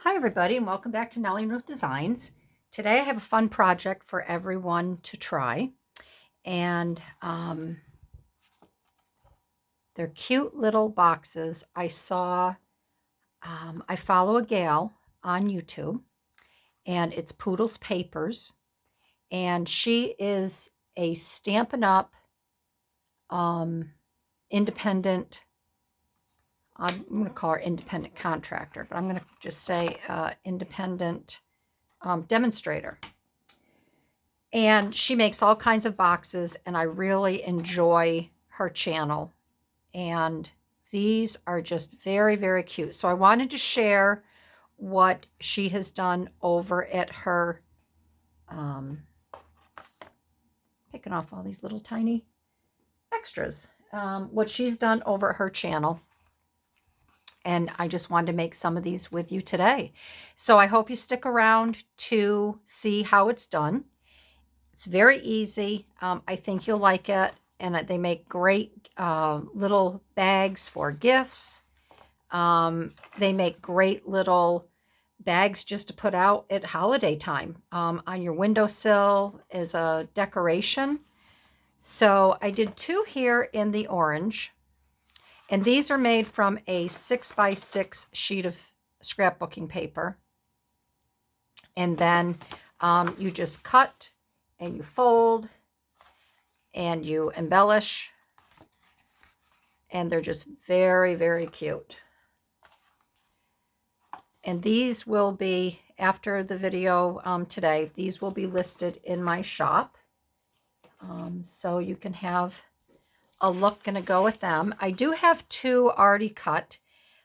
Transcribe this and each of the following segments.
Hi everybody and welcome back to Nellie Ruth Designs. Today I have a fun project for everyone to try, and they're cute little boxes. I follow a gal on YouTube, and it's Poodles Papers, and she is a Stampin' Up! Independent, I'm going to call her independent contractor, but I'm going to just say independent demonstrator. And she makes all kinds of boxes, and I really enjoy her channel. And these are just very, very cute. So I wanted to share what she has done over at her, picking off all these little tiny extras, what she's done over at her channel. And I just wanted to make some of these with you today. So I hope you stick around to see how it's done. It's very easy. I think you'll like it. And they make great little bags for gifts. They make great little bags just to put out at holiday time on your windowsill as a decoration. So I did two here in the orange. And these are made from a 6x6 sheet of scrapbooking paper. And then you just cut and you fold and you embellish. And they're just very, very cute. And these will be, after the video today, these will be listed in my shop. So you can have a look and a go with them. I do have two already cut.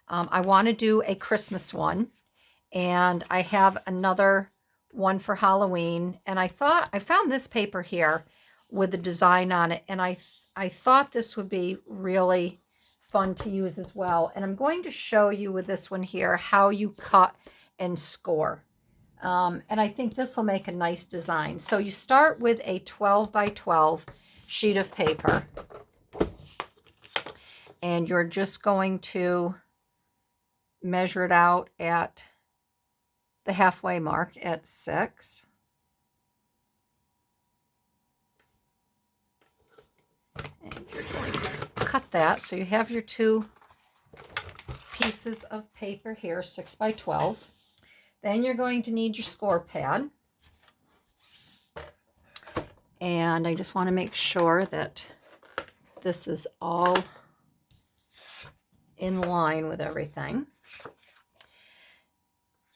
I want to do a Christmas one, and I have another one for Halloween. And I found this paper here with the design on it, and I thought this would be really fun to use as well. And I'm going to show you with this one here how you cut and score. And I think this will make a nice design. So you start with a 12 by 12 sheet of paper. And you're just going to measure it out at the halfway mark at 6. And you're going to cut that. So you have your two pieces of paper here, 6 by 12. Then you're going to need your score pad. And I just want to make sure that this is all in line with everything.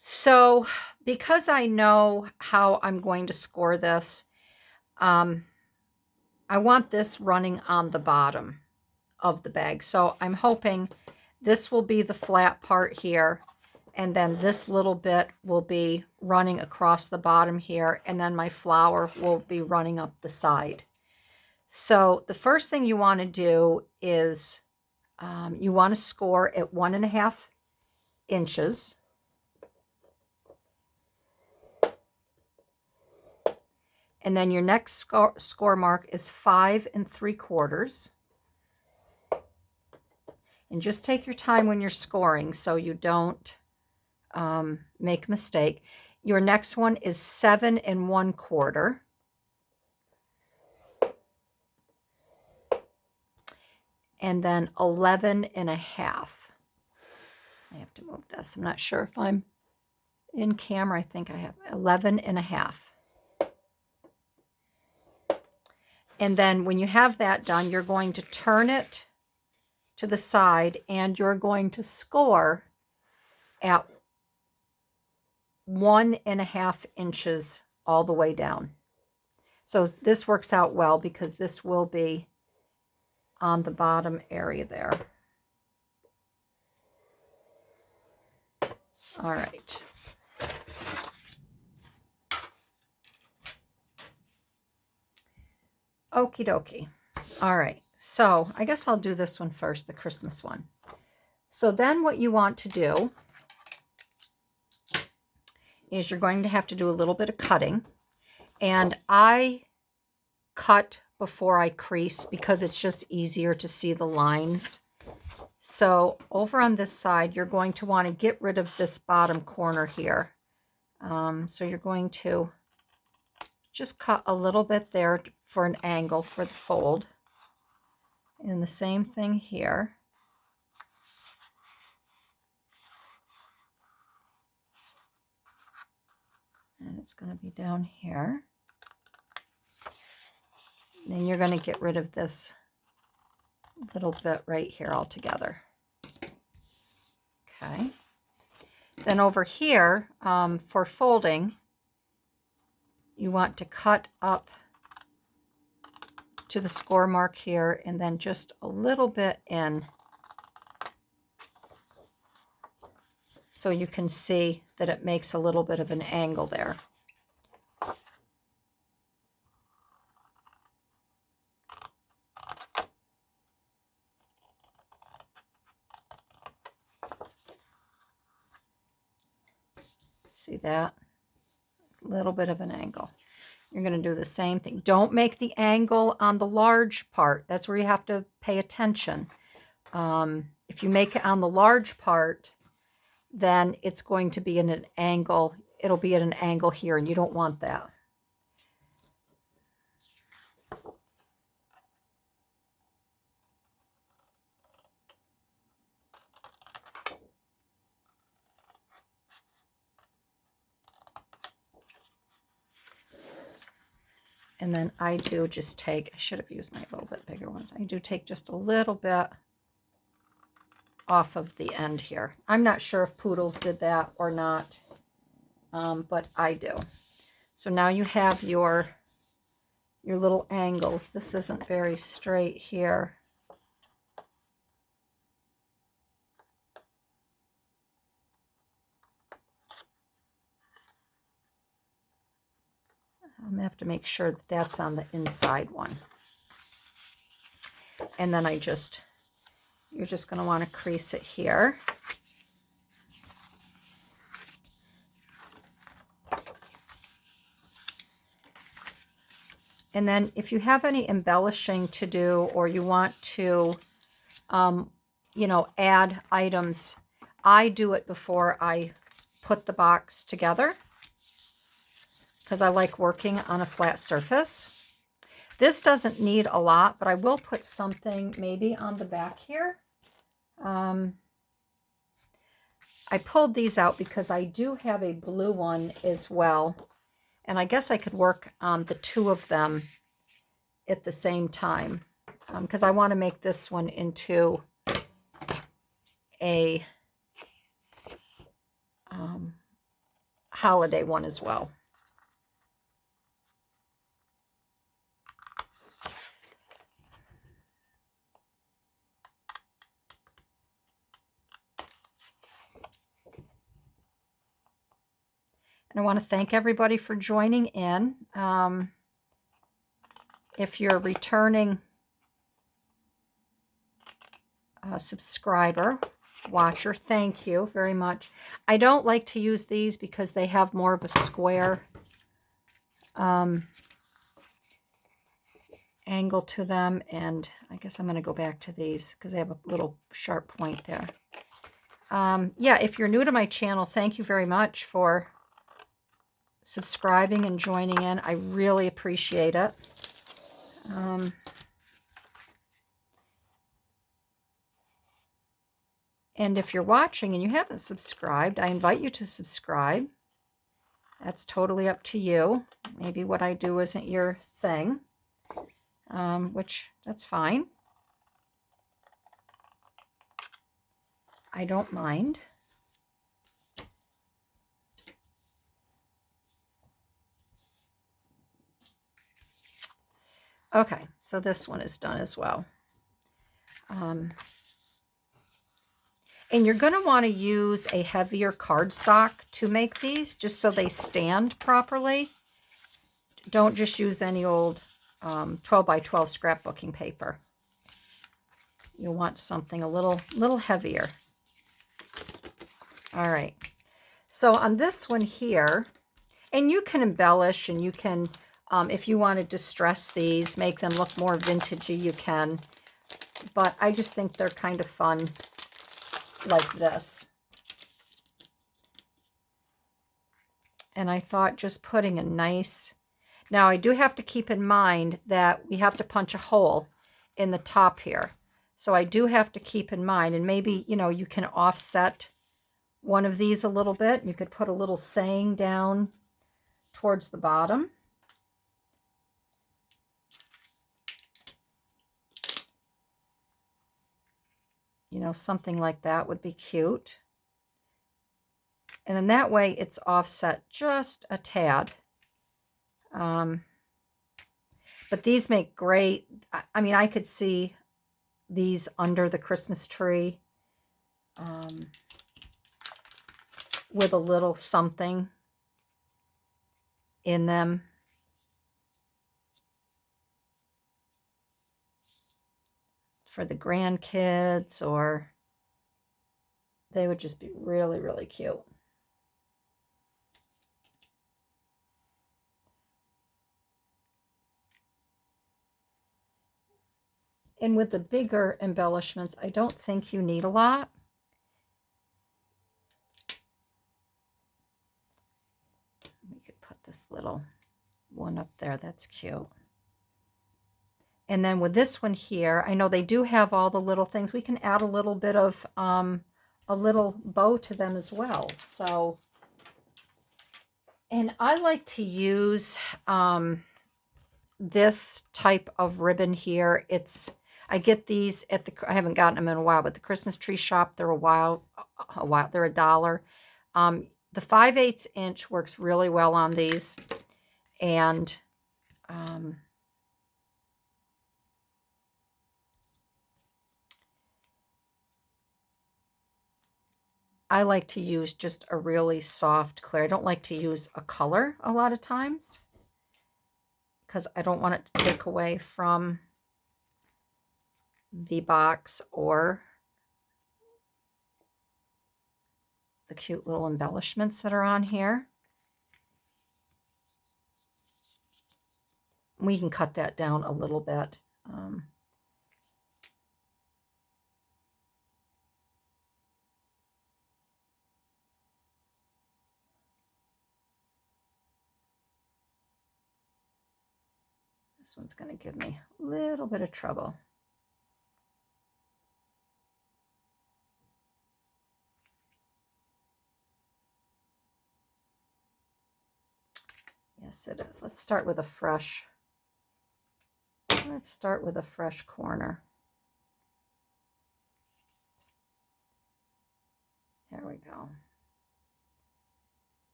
So because I know how I'm going to score this, I want this running on the bottom of the bag. So I'm hoping this will be the flat part here, and then this little bit will be running across the bottom here, and then my flower will be running up the side. So the first thing you want to do is you want to score at 1.5 inches. And then your next score mark is 5 3/4. And just take your time when you're scoring so you don't make a mistake. Your next one is 7 1/4. And then 11 1/2. I have to move this. I'm not sure if I'm in camera. I think I have 11 1/2. And then when you have that done, you're going to turn it to the side, and you're going to score at 1.5 inches all the way down. So this works out well because this will be on the bottom area there. All right. Okie dokie. All right. So I guess I'll do this one first, the Christmas one. So then what you want to do is you're going to have to do a little bit of cutting. And I cut before I crease because it's just easier to see the lines. So over on this side, you're going to want to get rid of this bottom corner here. So you're going to just cut a little bit there for an angle for the fold. And the same thing here. And it's going to be down here. Then you're going to get rid of this little bit right here altogether. Okay. Then over here, for folding, you want to cut up to the score mark here and then just a little bit in, so you can see that it makes a little bit of an angle there. See that? A little bit of an angle. You're going to do the same thing. Don't make the angle on the large part. That's where you have to pay attention. If you make it on the large part, then it's going to be in an angle. It'll be at an angle here, and you don't want that. And then I do just take, I should have used my little bit bigger ones. I do take just a little bit off of the end here. I'm not sure if Poodles did that or not, but I do. So now you have your little angles. This isn't very straight here. I'm going to have to make sure that that's on the inside one. And then you're just going to want to crease it here. And then if you have any embellishing to do, or you want to, you know, add items, I do it before I put the box together, because I like working on a flat surface. This doesn't need a lot, but I will put something maybe on the back here. I pulled these out because I do have a blue one as well. And I guess I could work on the two of them at the same time, because I want to make this one into a holiday one as well. And I want to thank everybody for joining in. If you're a returning subscriber, watcher, thank you very much. I don't like to use these because they have more of a square angle to them. And I guess I'm going to go back to these because they have a little sharp point there. Yeah, if you're new to my channel, thank you very much for subscribing and joining in. I really appreciate it. And if you're watching and you haven't subscribed, I invite you to subscribe. That's totally up to you. Maybe what I do isn't your thing, which that's fine. I don't mind. Okay, so this one is done as well. And you're going to want to use a heavier cardstock to make these, just so they stand properly. Don't just use any old 12 by 12 scrapbooking paper. You'll want something a little heavier. All right. So on this one here, and you can embellish, and you can, if you want to distress these, make them look more vintagey, you can. But I just think they're kind of fun like this. And I thought just putting a nice, now I do have to keep in mind that we have to punch a hole in the top here. So I do have to keep in mind, and maybe, you know, you can offset one of these a little bit. You could put a little saying down towards the bottom. You know, something like that would be cute. And then that way it's offset just a tad. But these make great, I mean, I could see these under the Christmas tree with a little something in them. For the grandkids, or they would just be really, really cute. And with the bigger embellishments, I don't think you need a lot. We could put this little one up there. That's cute. And then with this one here, I know they do have all the little things. We can add a little bit of a little bow to them as well. So, and I like to use this type of ribbon here. I get these at I haven't gotten them in a while, but the Christmas tree shop, they're they're $1. The 5/8 inch works really well on these. And I like to use just a really soft clear. I don't like to use a color a lot of times because I don't want it to take away from the box or the cute little embellishments that are on here. We can cut that down a little bit. This one's going to give me a little bit of trouble. Yes, it is. Let's start with a fresh corner. There we go.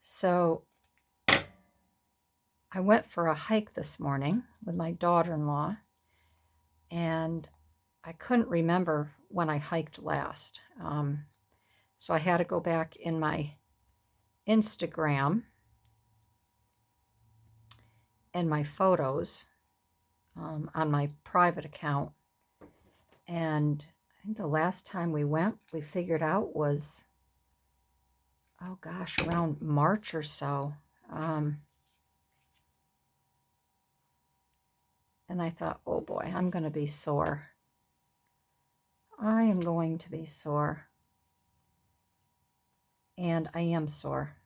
So I went for a hike this morning with my daughter-in-law, and I couldn't remember when I hiked last. So I had to go back in my Instagram and my photos on my private account. And I think the last time we went, we figured out was, oh gosh, around March or so. And I thought, oh boy, I'm going to be sore. I am going to be sore. And I am sore.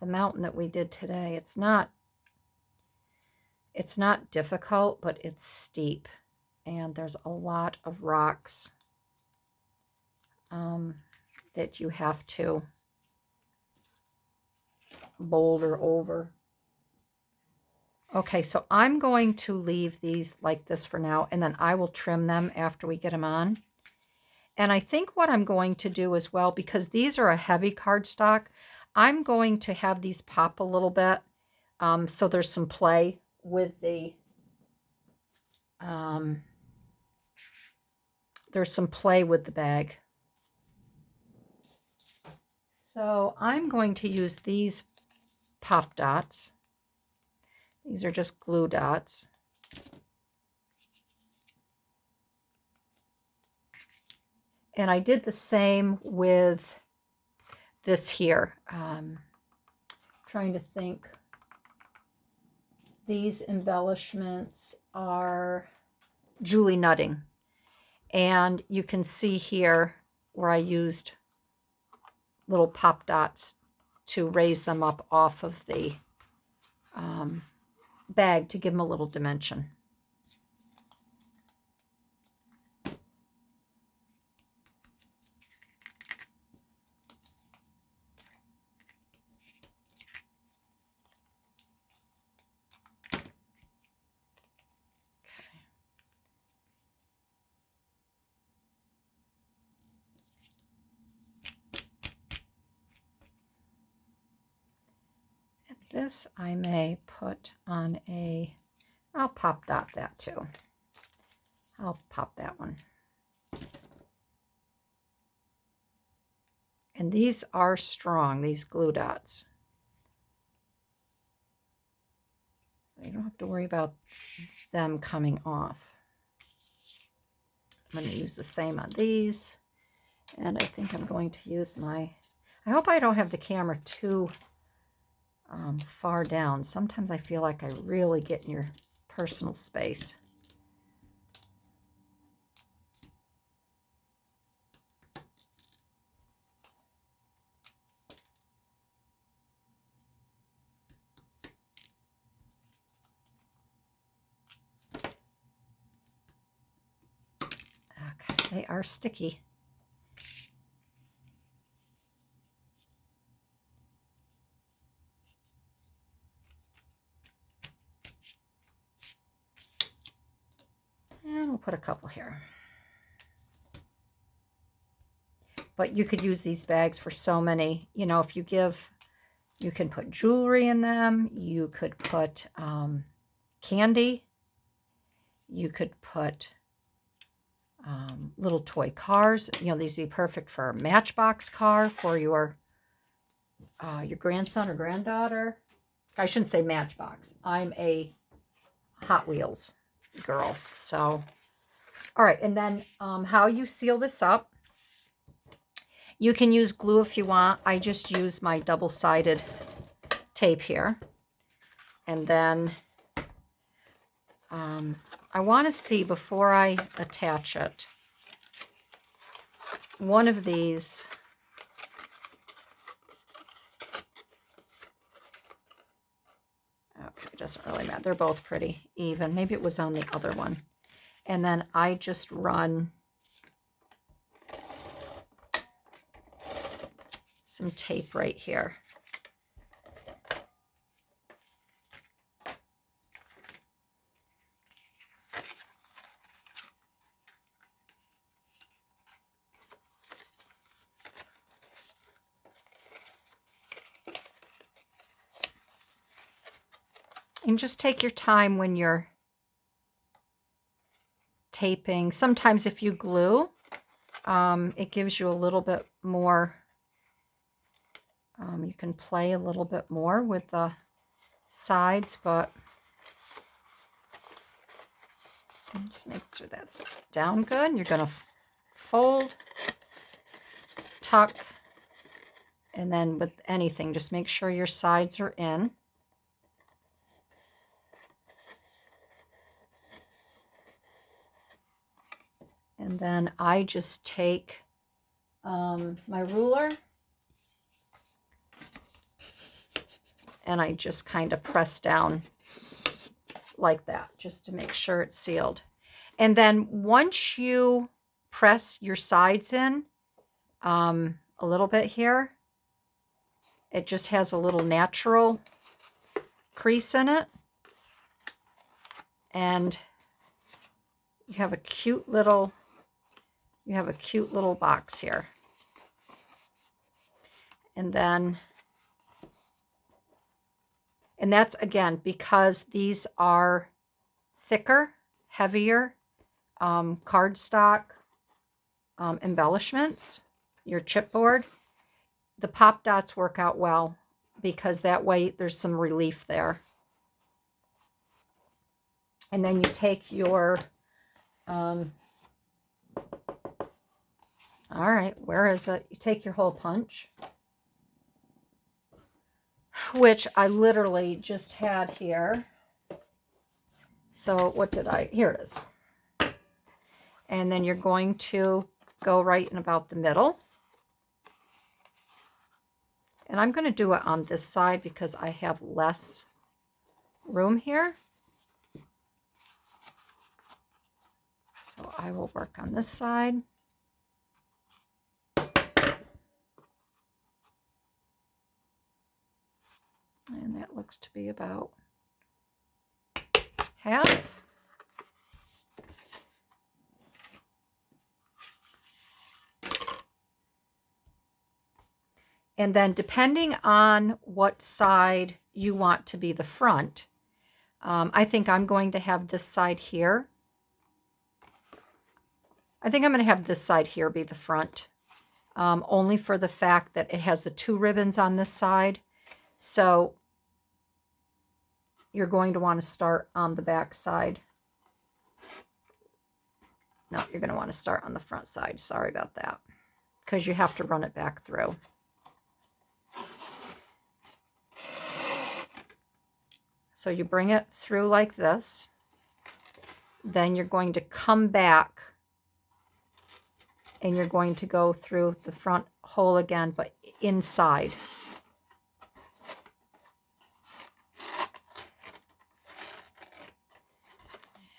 The mountain that we did today, it's not difficult, but it's steep. And there's a lot of rocks that you have to boulder over. Okay, so I'm going to leave these like this for now, and then I will trim them after we get them on. And I think what I'm going to do as well, because these are a heavy cardstock, I'm going to have these pop a little bit. So there's some play with the, bag. So I'm going to use these pop dots. These are just glue dots. And I did the same with this here. trying to think. These embellishments are Julie Nutting. And you can see here where I used little pop dots to raise them up off of the bag to give them a little dimension. This I may put on a, I'll pop dot that too. I'll pop that one. And these are strong, these glue dots. So you don't have to worry about them coming off. I'm going to use the same on these. And I think I'm going to use my, I hope I don't have the camera too far down. Sometimes I feel like I really get in your personal space. Okay, they are sticky. And we'll put a couple here. But you could use these bags for so many, you know, if you give, you can put jewelry in them. You could put candy. You could put little toy cars. You know, these would be perfect for a Matchbox car for your grandson or granddaughter. I shouldn't say Matchbox. I'm a Hot Wheels girl. So, all right. And then how you seal this up. You can use glue if you want. I just use my double-sided tape here. And then I want to see before I attach it, one of these, okay, it doesn't really matter. They're both pretty even. Maybe it was on the other one. And then I just run some tape right here. And just take your time when you're taping. Sometimes if you glue, it gives you a little bit more, you can play a little bit more with the sides, but just make sure that's down good. You're going to fold, tuck, and then with anything, just make sure your sides are in. And then I just take my ruler and I just kind of press down like that, just to make sure it's sealed. And then once you press your sides in a little bit here, it just has a little natural crease in it. And you have a cute little box here. And then, and that's again because these are thicker, heavier cardstock embellishments, your chipboard. The pop dots work out well because that way there's some relief there. And then you take your all right, where is it? You take your hole punch. which I literally just had here. So what did here it is. And then you're going to go right in about the middle. And I'm going to do it on this side because I have less room here. So I will work on this side. And that looks to be about half. And then depending on what side you want to be the front, I think I'm going to have this side here. I think I'm going to have this side here be the front, only for the fact that it has the 2 ribbons on this side. So you're going to want to start on the back side. No, you're going to want to start on the front side. Sorry about that, because you have to run it back through. So you bring it through like this. Then you're going to come back and you're going to go through the front hole again, but inside.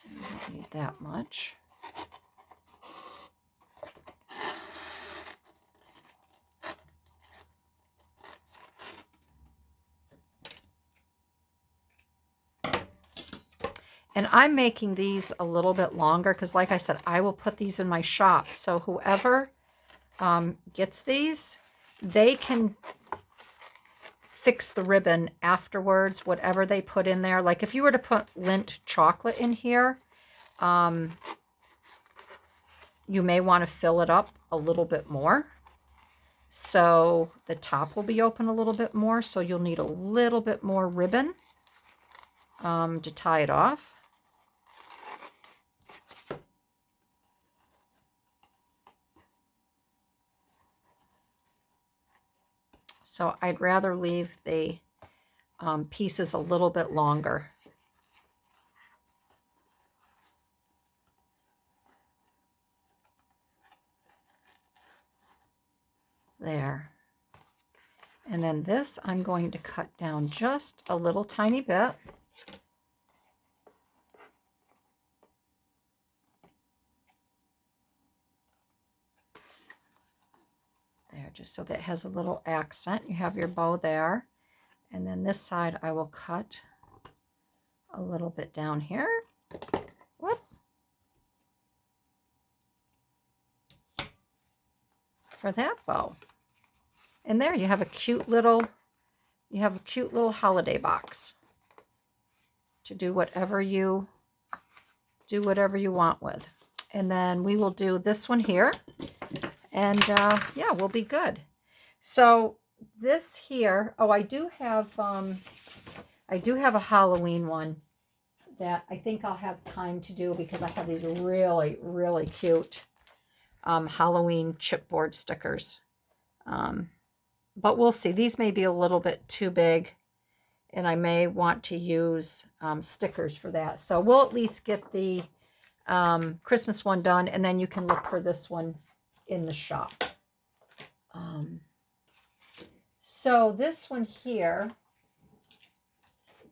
You don't need that much. And I'm making these a little bit longer because, like I said, I will put these in my shop. So whoever gets these, they can fix the ribbon afterwards, whatever they put in there. Like if you were to put Lindt chocolate in here, you may want to fill it up a little bit more. So the top will be open a little bit more. So you'll need a little bit more ribbon to tie it off. So I'd rather leave the pieces a little bit longer. There. And then this I'm going to cut down just a little tiny bit. There, just so that it has a little accent. You have your bow there. And then this side I will cut a little bit down here. Whoop. For that bow. And there you have a cute little holiday box to do whatever you want with. And then we will do this one here. And yeah, we'll be good. So this here, oh, I do have a Halloween one that I think I'll have time to do because I have these really, really cute Halloween chipboard stickers. But we'll see. These may be a little bit too big, and I may want to use stickers for that. So we'll at least get the Christmas one done, and then you can look for this one in the shop. So this one here,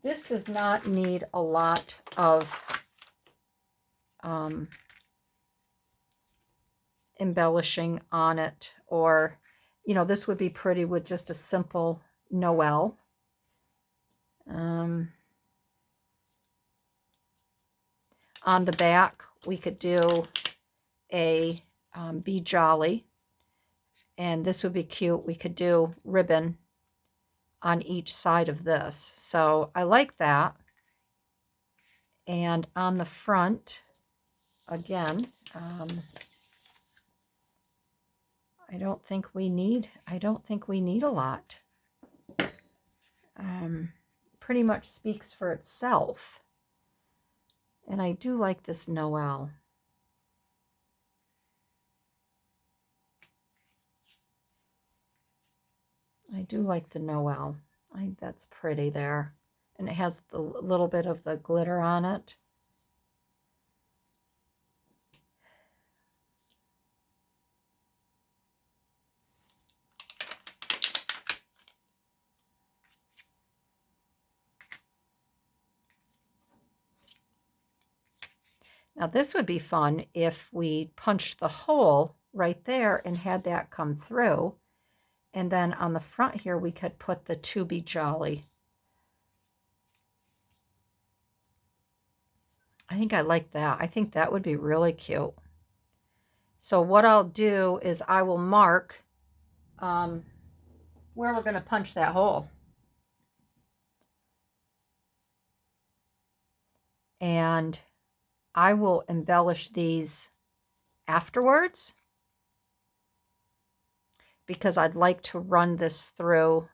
this does not need a lot of embellishing on it, or, you know, this would be pretty with just a simple Noel. On the back, we could do a Be Jolly, and this would be cute. We could do ribbon on each side of this. So I like that. And on the front, again, I don't think we need a lot. Pretty much speaks for itself. And I do like this Noel. I do like the Noel. I think that's pretty there. And it has the little bit of the glitter on it. Now this would be fun if we punched the hole right there and had that come through. And then on the front here, we could put the To Be Jolly. I think I like that. I think that would be really cute. So what I'll do is I will mark where we're going to punch that hole. And I will embellish these afterwards because I'd like to run this through.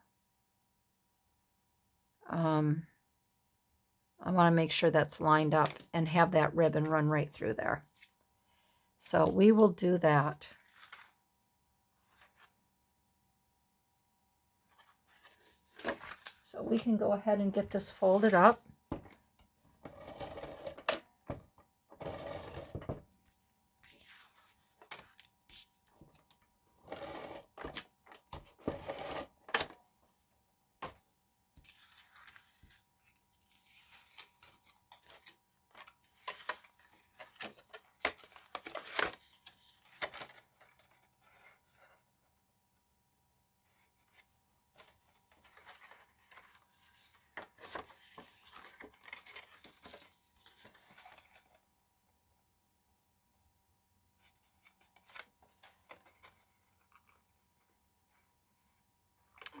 I want to make sure that's lined up and have that ribbon run right through there. So we will do that. So we can go ahead and get this folded up.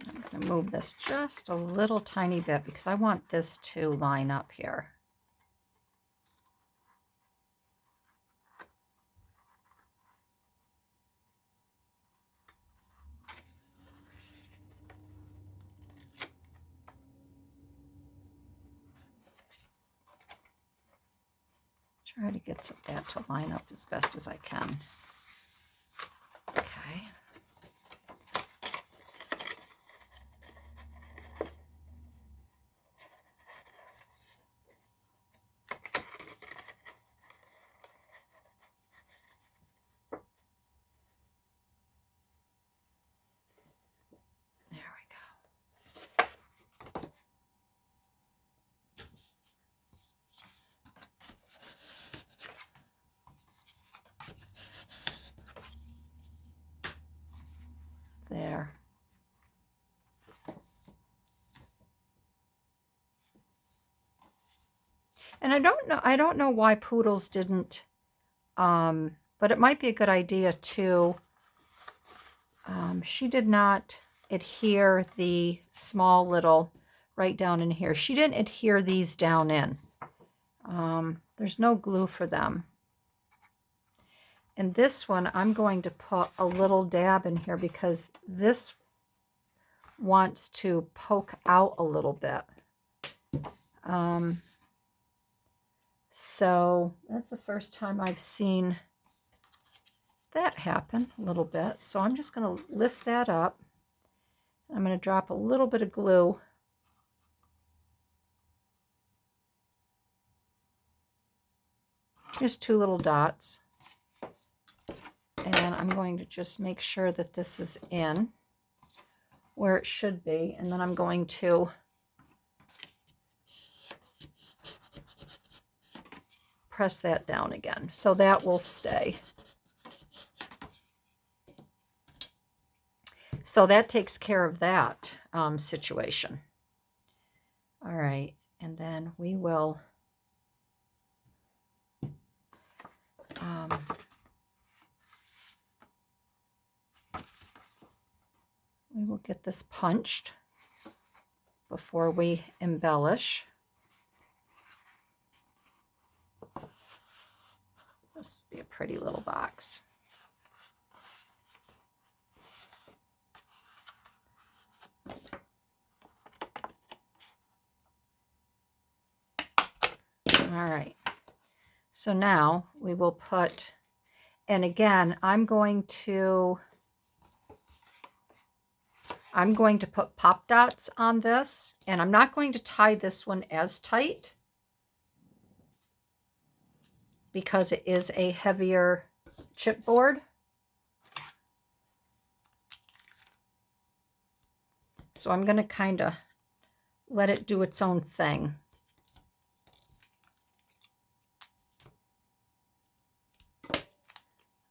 I'm going to move this just a little tiny bit because I want this to line up here. Try to get that to line up as best as I can. Okay. There. And I don't know why Poodles didn't, but it might be a good idea to, she did not adhere the small little right down in here. She didn't adhere these down in. There's no glue for them. And this one, I'm going to put a little dab in here because this wants to poke out a little bit. So that's the first time I've seen that happen a little bit. So I'm just going to lift that up. I'm going to drop a little bit of glue. Just 2 little dots. And I'm going to just make sure that this is in where it should be. And then I'm going to press that down again. So that will stay. So that takes care of that situation. All right. And then we will get this punched before we embellish. This will be a pretty little box. All right. So now we will put, and again, I'm going to I'm going to put pop dots on this, and I'm not going to tie this one as tight because it is a heavier chipboard. So I'm going to kind of let it do its own thing.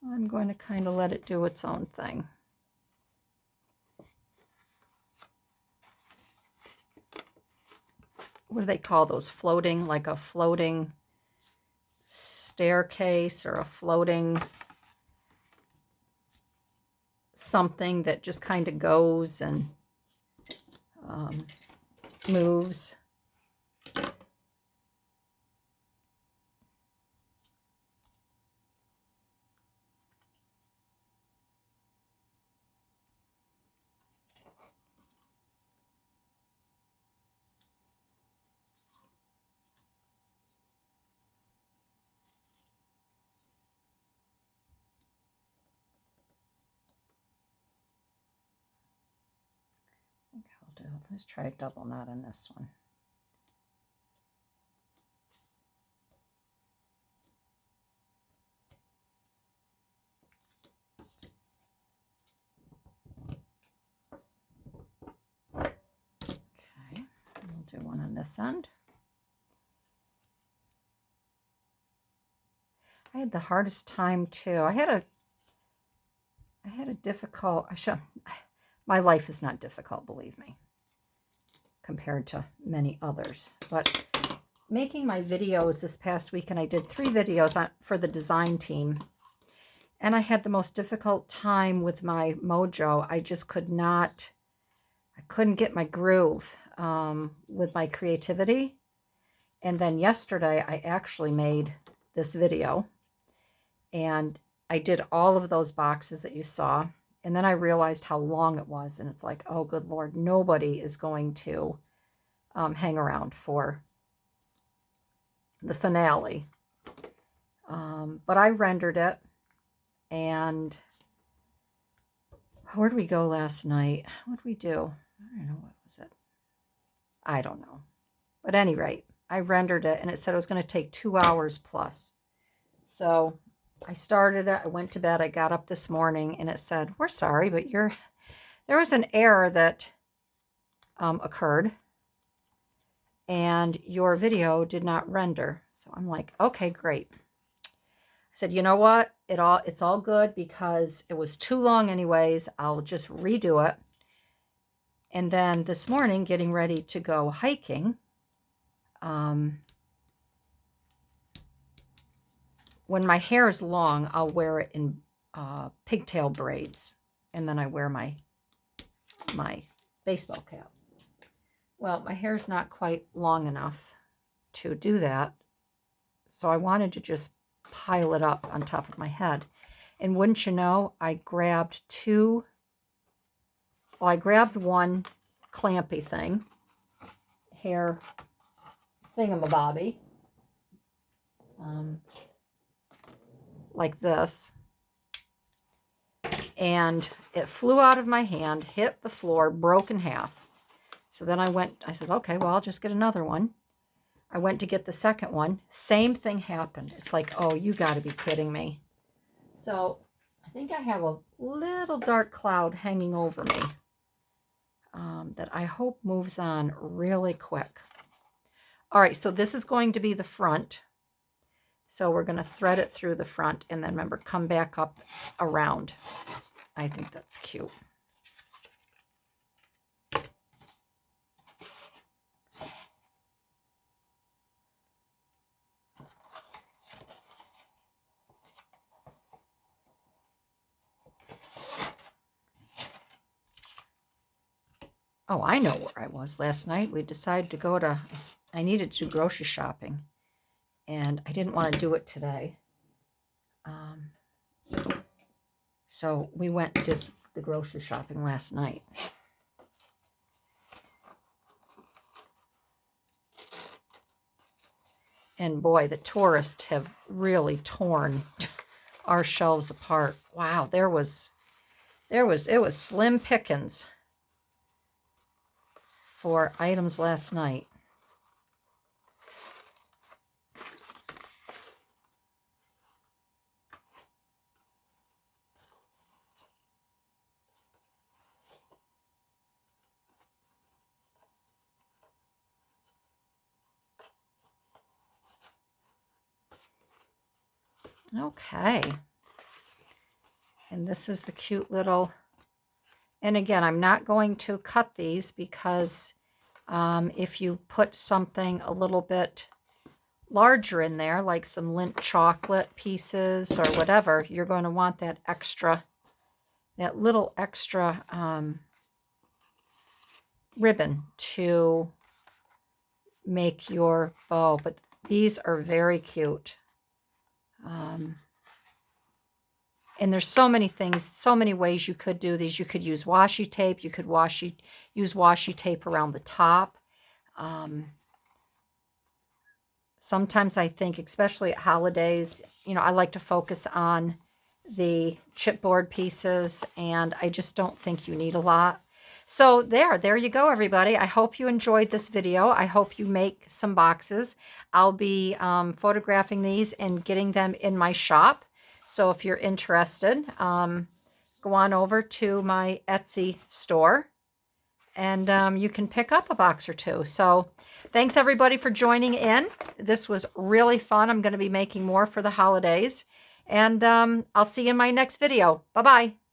I'm going to kind of let it do its own thing. What do they call those? Floating, like a floating staircase or a floating something that just kind of goes and moves. Let's try a double knot on this one. Okay, we'll do one on this end. I had the hardest time too. I had a difficult, my life is not difficult, believe me, compared to many others. But making my videos this past week, and I did 3 videos for the design team, and I had the most difficult time with my mojo. I just I couldn't get my groove with my creativity. And then yesterday, I actually made this video, and I did all of those boxes that you saw. And then I realized how long it was, and it's like, oh, good Lord, nobody is going to hang around for the finale. But I rendered it, and where did we go last night? What did we do? I don't know. What was it? I don't know. But at any rate, I rendered it, and it said it was going to take 2 hours plus. So I started it. I went to bed. I got up this morning, and it said, we're sorry, but there was an error that occurred, and your video did not render. So I'm like, okay, great. I said, you know what? It's all good because it was too long anyways. I'll just redo it. And then this morning, getting ready to go hiking, when my hair is long, I'll wear it in pigtail braids, and then I wear my baseball cap. Well, my hair's not quite long enough to do that, so I wanted to just pile it up on top of my head. And wouldn't you know, I grabbed one clampy thing, hair thingamabobby, like this, and it flew out of my hand, hit the floor, broke in half. So then I said, okay, well, I'll just get another one. I went to get the second one. Same thing happened. It's like, oh, you got to be kidding me. So I think I have a little dark cloud hanging over me that I hope moves on really quick. All right, so this is going to be the front. So we're going to thread it through the front, and then remember, come back up around. I think that's cute. Oh, I know where I was last night. We decided to go to, I needed to do grocery shopping, and I didn't want to do it today. So we went and did the grocery shopping last night. And boy, the tourists have really torn our shelves apart. Wow, it was slim pickings. for items last night. Okay. And this is the cute little, and again, I'm not going to cut these because if you put something a little bit larger in there, like some Lindt chocolate pieces or whatever, you're going to want that extra, that little extra ribbon to make your bow. But these are very cute. And there's so many things, so many ways you could do these. You could use washi tape. You could use washi tape around the top. Sometimes I think, especially at holidays, you know, I like to focus on the chipboard pieces, and I just don't think you need a lot. So there you go, everybody. I hope you enjoyed this video. I hope you make some boxes. I'll be photographing these and getting them in my shop. So if you're interested, go on over to my Etsy store, and you can pick up a box or two. So thanks, everybody, for joining in. This was really fun. I'm going to be making more for the holidays. And I'll see you in my next video. Bye-bye.